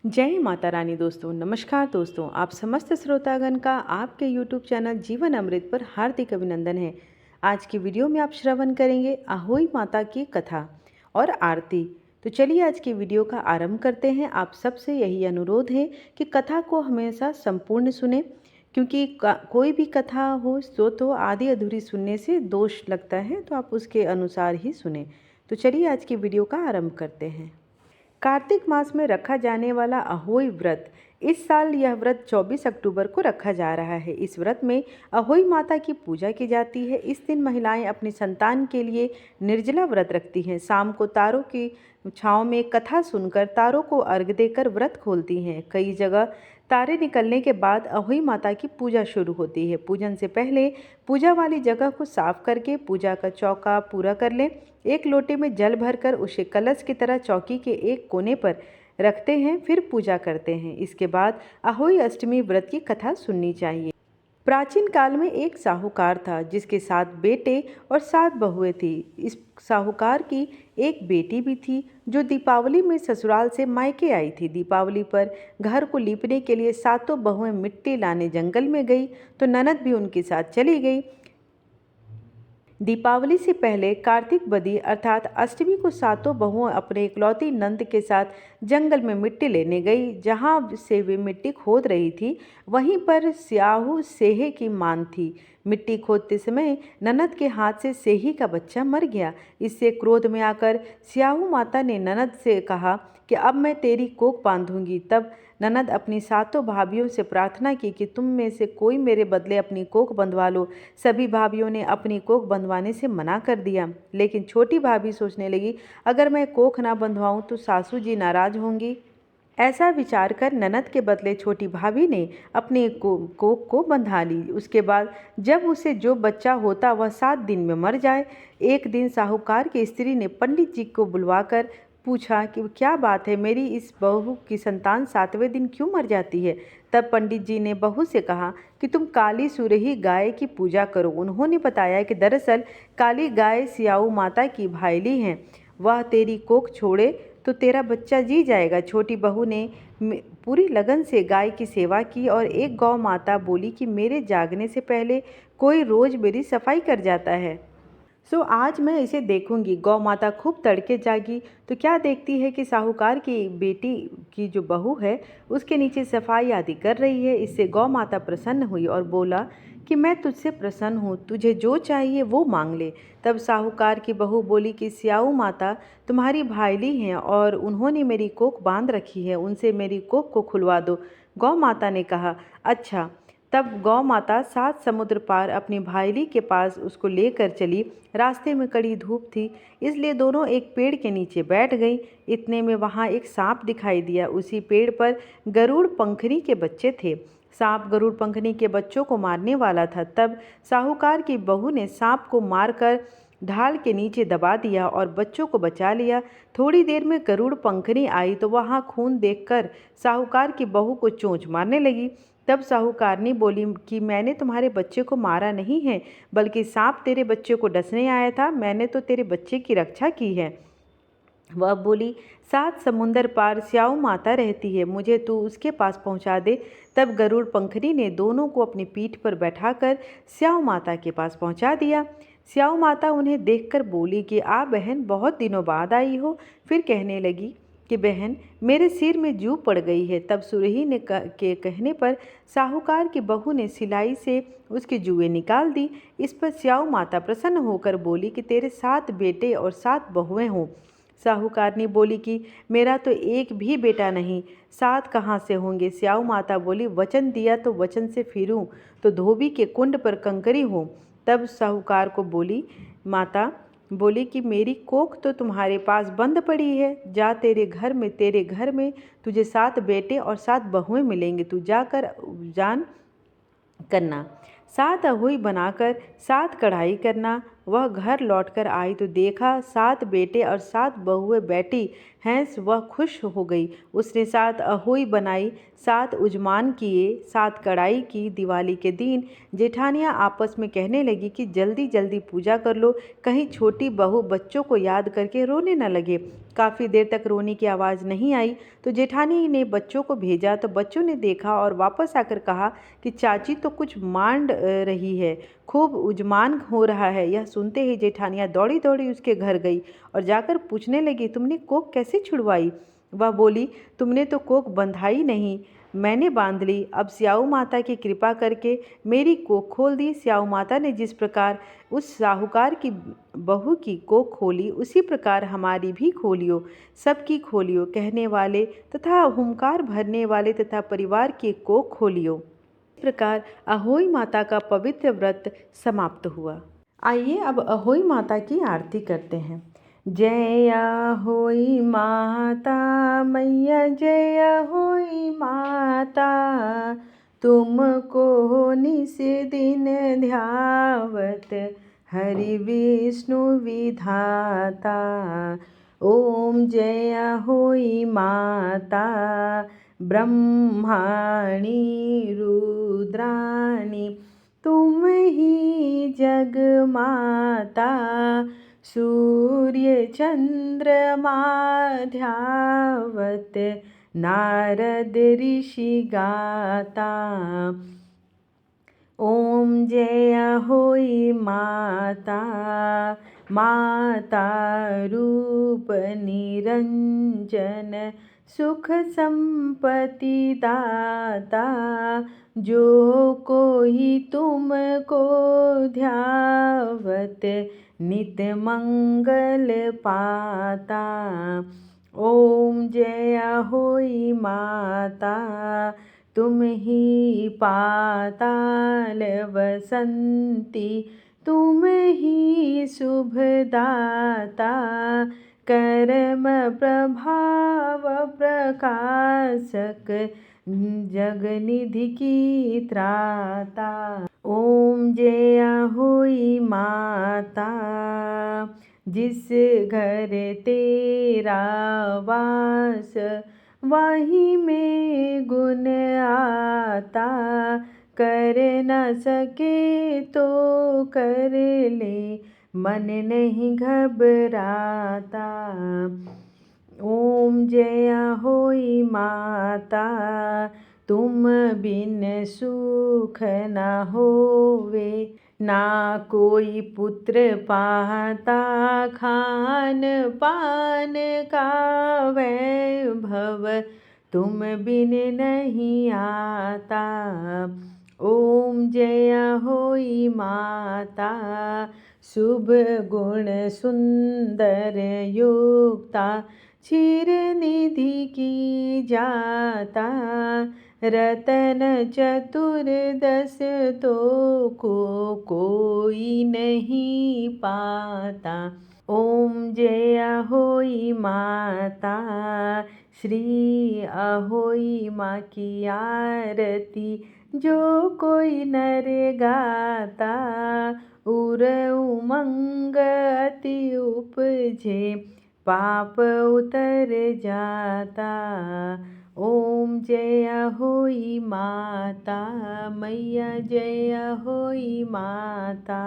जय माता रानी दोस्तों। नमस्कार दोस्तों, आप समस्त श्रोतागण का आपके यूट्यूब चैनल जीवन अमृत पर हार्दिक अभिनंदन है। आज की वीडियो में आप श्रवण करेंगे अहोई माता की कथा और आरती। तो चलिए आज की वीडियो का आरंभ करते हैं। आप सबसे यही अनुरोध है कि कथा को हमेशा संपूर्ण सुने, क्योंकि कोई भी कथा हो तो आधी अधूरी सुनने से दोष लगता है, तो आप उसके अनुसार ही सुने। तो चलिए आज की वीडियो का आरंभ करते हैं। कार्तिक मास में रखा जाने वाला अहोई व्रत, इस साल यह व्रत 24 अक्टूबर को रखा जा रहा है। इस व्रत में अहोई माता की पूजा की जाती है। इस दिन महिलाएं अपनी संतान के लिए निर्जला व्रत रखती हैं। शाम को तारों की छांव में कथा सुनकर तारों को अर्घ्य देकर व्रत खोलती हैं। कई जगह तारे निकलने के बाद अहोई माता की पूजा शुरू होती है। पूजन से पहले पूजा वाली जगह को साफ करके पूजा का चौका पूरा कर लें। एक लोटे में जल भरकर उसे कलश की तरह चौकी के एक कोने पर रखते हैं, फिर पूजा करते हैं। इसके बाद अहोई अष्टमी व्रत की कथा सुननी चाहिए। प्राचीन काल में एक साहूकार था जिसके 7 बेटे और 7 बहुएं थी। इस साहूकार की एक बेटी भी थी जो दीपावली में ससुराल से मायके आई थी। दीपावली पर घर को लीपने के लिए 7 बहुएं मिट्टी लाने जंगल में गई तो ननद भी उनके साथ चली गई। दीपावली से पहले कार्तिक बदी अर्थात अष्टमी को 7 बहुओं अपने इकलौती नंद के साथ जंगल में मिट्टी लेने गई। जहाँ से वे मिट्टी खोद रही थी वहीं पर स्याहू सेहे की मान थी। मिट्टी खोदते समय ननद के हाथ से सेही का बच्चा मर गया। इससे क्रोध में आकर स्याहू माता ने ननद से कहा कि अब मैं तेरी कोख बांधूंगी। तब ननद अपनी 7 भाभियों से प्रार्थना की कि तुम में से कोई मेरे बदले अपनी कोख बंधवा लो। सभी भाभियों ने अपनी कोख बंधवाने से मना कर दिया, लेकिन छोटी भाभी सोचने लगी, अगर मैं कोख ना बंधवाऊं तो सासू जी नाराज होंगी। ऐसा विचार कर ननद के बदले छोटी भाभी ने अपनी कोख को बंधा ली। उसके बाद जब उसे जो बच्चा होता वह 7 दिन में मर जाए। एक दिन साहूकार की स्त्री ने पंडित जी को बुलवाकर पूछा कि क्या बात है, मेरी इस बहू की संतान 7वें दिन क्यों मर जाती है। तब पंडित जी ने बहू से कहा कि तुम काली सुरही गाय की पूजा करो। उन्होंने बताया कि दरअसल काली गाय सियाऊ माता की भाईली हैं, वह तेरी कोख छोड़े तो तेरा बच्चा जी जाएगा। छोटी बहू ने पूरी लगन से गाय की सेवा की और एक गौ माता बोली कि मेरे जागने से पहले कोई रोज़ मेरी सफाई कर जाता है, सो आज मैं इसे देखूंगी। गौ माता खूब तड़के जागी तो क्या देखती है कि साहूकार की बेटी की जो बहू है उसके नीचे सफाई आदि कर रही है। इससे गौ माता प्रसन्न हुई और बोला कि मैं तुझसे प्रसन्न हूँ, तुझे जो चाहिए वो मांग ले। तब साहूकार की बहू बोली कि स्याऊ माता तुम्हारी भाईली हैं और उन्होंने मेरी कोख बांध रखी है, उनसे मेरी कोख को खुलवा दो। गौ माता ने कहा अच्छा। तब गौ माता 7 समुद्र पार अपनी भाईली के पास उसको लेकर चली। रास्ते में कड़ी धूप थी, इसलिए दोनों एक पेड़ के नीचे बैठ गई। इतने में वहाँ एक सांप दिखाई दिया। उसी पेड़ पर गरुड़ पंखनी के बच्चे थे। सांप गरुड़ पंखनी के बच्चों को मारने वाला था। तब साहूकार की बहू ने सांप को मारकर ढाल के नीचे दबा दिया और बच्चों को बचा लिया। थोड़ी देर में गरुड़ पंखनी आई तो वहाँ खून देखकर साहूकार की बहू को चोंच मारने लगी। तब साहूकारनी बोली कि मैंने तुम्हारे बच्चे को मारा नहीं है, बल्कि सांप तेरे बच्चे को डसने आया था। मैंने तो तेरे बच्चे की रक्षा की है। वह बोली 7 समुंदर पार स्याऊ माता रहती है, मुझे तू उसके पास पहुंचा दे। तब गरुड़ पंखनी ने दोनों को अपनी पीठ पर बैठाकर स्याऊ माता के पास पहुंचा दिया। स्याऊ माता उन्हें देखकर बोली कि आ बहन, बहुत दिनों बाद आई हो। फिर कहने लगी कि बहन, मेरे सिर में जू पड़ गई है। तब सुरही ने के कहने पर साहूकार की बहू ने सिलाई से उसकी जुएं निकाल दी। इस पर स्याऊ माता प्रसन्न होकर बोली कि तेरे 7 बेटे और 7 बहुएं हों। साहूकारनी बोली कि मेरा तो एक भी बेटा नहीं, 7 कहाँ से होंगे। स्याऊ माता बोली वचन दिया तो वचन से फिरूं तो धोबी के कुंड पर कंकरी हो। तब साहूकार को बोली माता बोली कि मेरी कोख तो तुम्हारे पास बंद पड़ी है, जा तेरे घर में तुझे 7 बेटे और 7 बहुएं मिलेंगे, तू जाकर जान करना। 7 अहुई बनाकर 7 कढ़ाई करना। वह घर लौटकर आई तो देखा 7 बेटे और 7 बहुएं बैठी हैं। वह खुश हो गई। उसने 7 अहुई बनाई, 7 उजमान किए, 7 कढ़ाई की। दिवाली के दिन जेठानियाँ आपस में कहने लगी कि जल्दी जल्दी पूजा कर लो, कहीं छोटी बहू बच्चों को याद करके रोने न लगे। काफ़ी देर तक रोने की आवाज़ नहीं आई तो जेठानी ने बच्चों को भेजा तो बच्चों ने देखा और वापस आकर कहा कि चाची तो कुछ मांड रही है, खूब उजमान हो रहा है। यह सुनते ही जेठानियाँ दौड़ी दौड़ी उसके घर गई और जाकर पूछने लगी, तुमने कोख कैसे छुड़वाई? वह बोली, तुमने तो कोख बंधाई नहीं, मैंने बांध ली। अब स्याऊ माता की कृपा करके मेरी कोख खोल दी। स्याऊ माता ने जिस प्रकार उस साहूकार की बहू की कोख खोली उसी प्रकार हमारी भी खोलियो, सबकी खोलियो, कहने वाले तथा हुंकार भरने वाले तथा परिवार की कोख खोलियो। इस प्रकार अहोई माता का पवित्र व्रत समाप्त हुआ। आइए अब अहोई माता की आरती करते हैं। जय अहोई माता मैया, जय अहोई माता, तुमको निस दिन ध्यावत हरि विष्णु विधाता। ओम जय अहोई माता ब्रह्माणी रुद्राणी, तुम ही जग माता, सूर्य चंद्रमा ध्यावत नारद ऋषि गाता। ओम जय अहोई माता, माता रूप निरंजन, सुख संपत्ति दाता, जो कोई तुमको ध्यावत नित मंगल पाता। ओम जय अहोई माता, तुम ही पाताल वसंती, तुम ही शुभदाता, कर्म प्रभाव प्रकाशक, जगनिधि की त्राता। ओम जय अहोई माता, जिस घर तेरा वास वहीं में गुण आता, कर न सके तो कर ले मन नहीं घबराता। ओम जय अहोई माता, तुम बिन सुख न होवे, ना कोई पुत्र पाता, खान पान का वैभव तुम बिन नहीं आता। ओम जय अहोई माता, शुभ गुण सुंदर युक्ता, क्षीर निधि की जाता, रतन चतुर्दश तो कोई नहीं पाता। ओम जय अहोई माता, श्री अहोई माँ की आरती जो कोई नर गाता, उर उमंग अति उपजे, पाप उतर जाता। ओम जय अहोई माता मैया, जय अहोई माता।